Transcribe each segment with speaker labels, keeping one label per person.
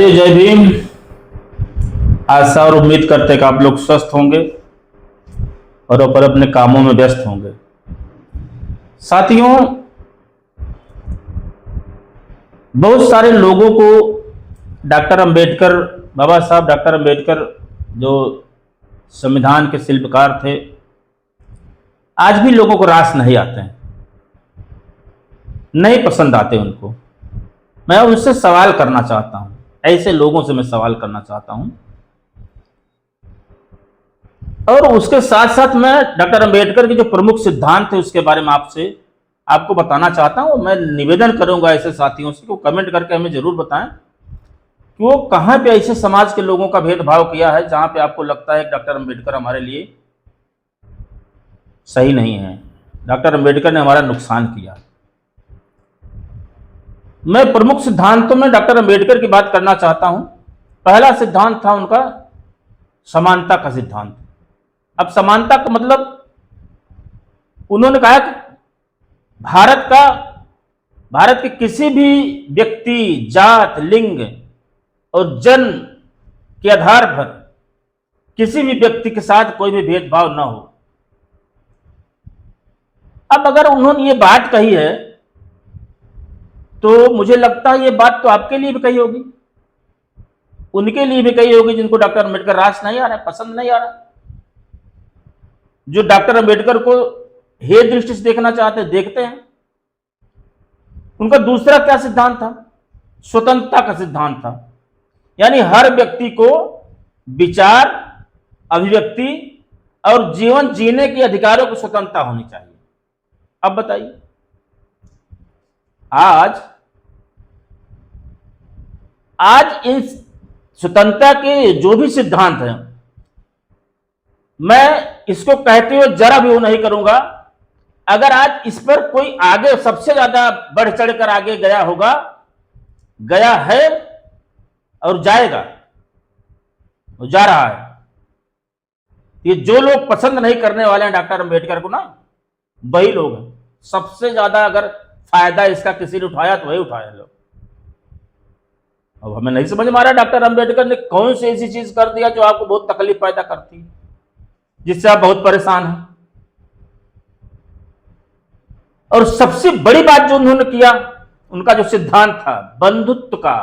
Speaker 1: जय भीम। आशा और उम्मीद करते हैं कि आप लोग स्वस्थ होंगे और अपने कामों में व्यस्त होंगे। साथियों, बहुत सारे लोगों को डॉक्टर अंबेडकर, बाबा साहब डॉक्टर अंबेडकर जो संविधान के शिल्पकार थे, आज भी लोगों को रास नहीं आते हैं, नहीं पसंद आते उनको। मैं उनसे सवाल करना चाहता हूं, ऐसे लोगों से मैं सवाल करना चाहता हूं। और उसके साथ साथ मैं डॉक्टर अंबेडकर के जो प्रमुख सिद्धांत थे उसके बारे में आपको बताना चाहता हूं। मैं निवेदन करूंगा ऐसे साथियों से कि वो कमेंट करके हमें जरूर बताएं कि वो कहां पे ऐसे समाज के लोगों का भेदभाव किया है जहां पे आपको लगता है कि डॉक्टर अंबेडकर हमारे लिए सही नहीं है, डॉक्टर अंबेडकर ने हमारा नुकसान किया। मैं प्रमुख सिद्धांतों में डॉक्टर अंबेडकर की बात करना चाहता हूं। पहला सिद्धांत था उनका समानता का सिद्धांत। अब समानता का मतलब उन्होंने कहा कि भारत के किसी भी व्यक्ति, जात, लिंग और जन्म के आधार पर किसी भी व्यक्ति के साथ कोई भी भेदभाव न हो। अब अगर उन्होंने ये बात कही है तो मुझे लगता है ये बात तो आपके लिए भी कही होगी, उनके लिए भी कही होगी जिनको डॉक्टर अंबेडकर रास नहीं आ रहा है, पसंद नहीं आ रहा, जो डॉक्टर अंबेडकर को हे दृष्टि से देखना चाहते हैं, देखते हैं। उनका दूसरा क्या सिद्धांत था? स्वतंत्रता का सिद्धांत था। यानी हर व्यक्ति को विचार, अभिव्यक्ति और जीवन जीने के अधिकारों की स्वतंत्रता होनी चाहिए। अब बताइए, आज इन स्वतंत्रता के जो भी सिद्धांत हैं, मैं इसको कहते हुए जरा भी वो नहीं करूंगा अगर आज इस पर कोई आगे सबसे ज्यादा बढ़ चढ़कर आगे गया होगा, गया है और जाएगा, वो जा रहा है। ये जो लोग पसंद नहीं करने वाले हैं डॉक्टर अंबेडकर को ना, वही लोग हैं। सबसे ज्यादा अगर फायदा इसका किसी ने उठाया तो वही उठाया लोग। अब हमें नहीं समझ में आ रहा डॉक्टर अंबेडकर ने कौन सी ऐसी चीज कर दिया जो आपको बहुत तकलीफ पैदा करती है, जिससे आप बहुत परेशान हैं। और सबसे बड़ी बात जो उन्होंने किया, उनका जो सिद्धांत था बंधुत्व का,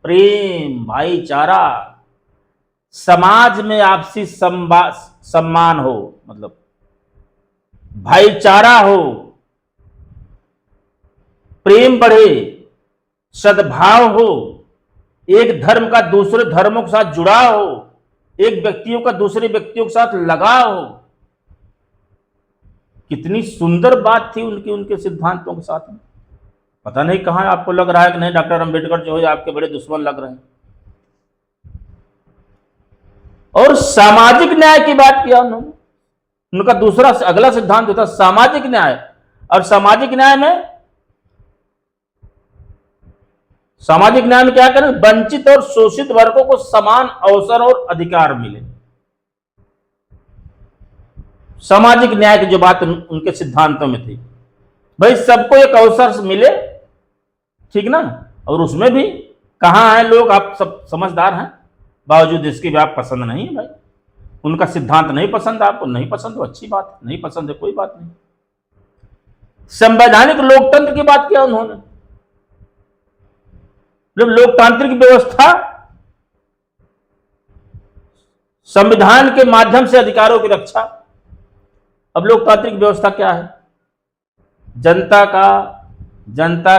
Speaker 1: प्रेम, भाईचारा, समाज में आपसी सम्मान हो, मतलब भाईचारा हो, प्रेम बढ़े, सद्भाव हो, एक धर्म का दूसरे धर्मों के साथ जुड़ाव हो, एक व्यक्तियों का दूसरे व्यक्तियों के साथ लगाव हो। कितनी सुंदर बात थी उनके सिद्धांतों के साथ में। पता नहीं कहां आपको लग रहा है कि नहीं डॉक्टर अंबेडकर जो है आपके बड़े दुश्मन लग रहे हैं। और सामाजिक न्याय की बात किया उन्होंने। उनका दूसरा अगला सिद्धांत होता सामाजिक न्याय। और सामाजिक न्याय में क्या करें? वंचित और शोषित वर्गों को समान अवसर और अधिकार मिले। सामाजिक न्याय की जो बात उनके सिद्धांतों में थी, भाई सबको एक अवसर मिले, ठीक ना। और उसमें भी कहां हैं लोग, आप सब समझदार हैं, बावजूद इसके भी आप पसंद नहीं है। भाई उनका सिद्धांत नहीं पसंद, आपको नहीं पसंद तो अच्छी बात है, नहीं पसंद है कोई बात नहीं। संवैधानिक लोकतंत्र की बात किया उन्होंने। जब लोकतांत्रिक व्यवस्था संविधान के माध्यम से अधिकारों की रक्षा। अब लोकतांत्रिक व्यवस्था क्या है? जनता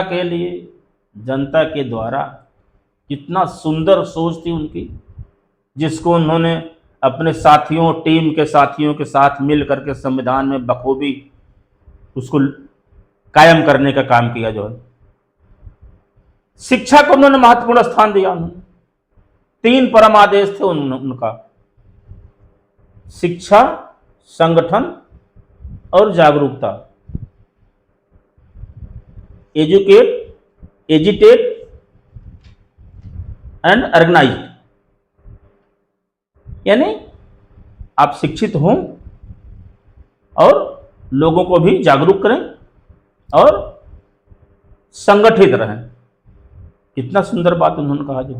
Speaker 1: के लिए, जनता के द्वारा। कितना सुंदर सोच थी उनकी, जिसको उन्होंने अपने साथियों, टीम के साथियों के साथ मिल करके संविधान में बखूबी उसको कायम करने का काम किया। जो है शिक्षा को उन्होंने महत्वपूर्ण स्थान दिया। उन्होंने 3 परम आदेश थे उनका: शिक्षा, संगठन और जागरूकता। Educate, agitate and organise. यानी आप शिक्षित हों और लोगों को भी जागरूक करें और संगठित रहें। कितना सुंदर बात उन्होंने कहा। जो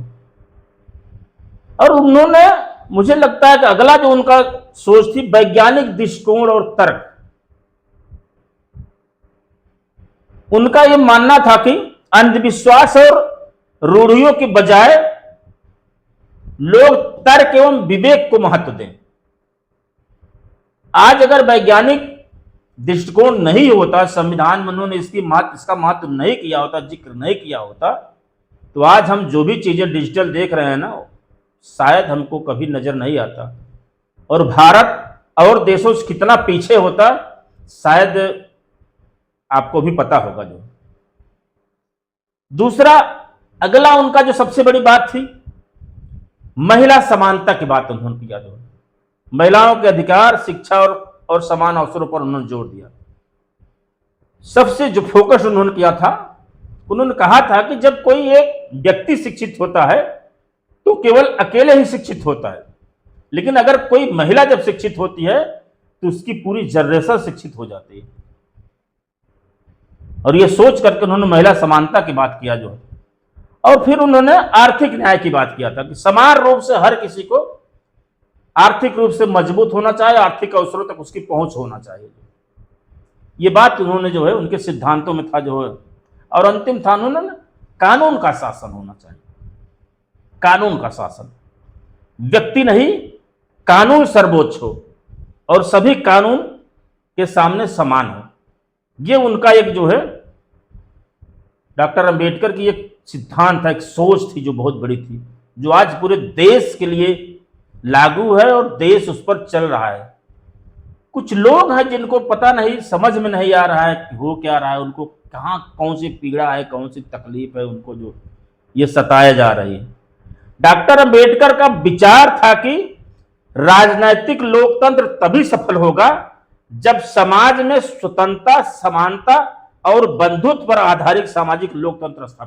Speaker 1: और उन्होंने, मुझे लगता है कि अगला जो उनका सोच थी, वैज्ञानिक दृष्टिकोण और तर्क। उनका यह मानना था कि अंधविश्वास और रूढ़ियों के बजाय लोग तर्क एवं विवेक को महत्व दें। आज अगर वैज्ञानिक दृष्टिकोण नहीं होता, संविधान में उन्होंने इसका महत्व नहीं किया होता, जिक्र नहीं किया होता, तो आज हम जो भी चीजें डिजिटल देख रहे हैं ना, शायद हमको कभी नजर नहीं आता। और भारत और देशों से कितना पीछे होता, शायद आपको भी पता होगा। जो दूसरा, अगला उनका जो सबसे बड़ी बात थी, महिला समानता की बात उन्होंने किया। जो महिलाओं के अधिकार, शिक्षा और समान अवसरों पर उन्होंने जोर दिया। सबसे जो फोकस उन्होंने किया था, उन्होंने कहा था कि जब कोई एक व्यक्ति शिक्षित होता है तो केवल अकेले ही शिक्षित होता है, लेकिन अगर कोई महिला जब शिक्षित होती है तो उसकी पूरी जनरेशन शिक्षित हो जाती है। और यह सोच करके उन्होंने महिला समानता की बात किया। जो और फिर उन्होंने आर्थिक न्याय की बात किया था कि समान रूप से हर किसी को आर्थिक रूप से मजबूत होना चाहिए, आर्थिक अवसरों तक उसकी पहुंच होना चाहिए। ये बात उन्होंने जो है उनके सिद्धांतों में था। जो है, और अंतिम था उन्होंने कानून का शासन होना चाहिए। कानून का शासन, व्यक्ति नहीं, कानून सर्वोच्च हो और सभी कानून के सामने समान हो। ये उनका एक जो है डॉक्टर अंबेडकर की एक सिद्धांत था, एक सोच थी जो बहुत बड़ी थी, जो आज पूरे देश के लिए लागू है और देश उस पर चल रहा है। कुछ लोग हैं जिनको पता नहीं, समझ में नहीं आ रहा है कि हो क्या रहा है, उनको कहाँ कौन सी पीड़ा है, कौन सी तकलीफ है, उनको जो ये सताया जा रही है। डॉक्टर अंबेडकर का विचार था कि राजनैतिक लोकतंत्र तभी सफल होगा जब समाज में स्वतंत्रता, समानता और बंधुत्व पर आधारित सामाजिक लोकतंत्र स्थापित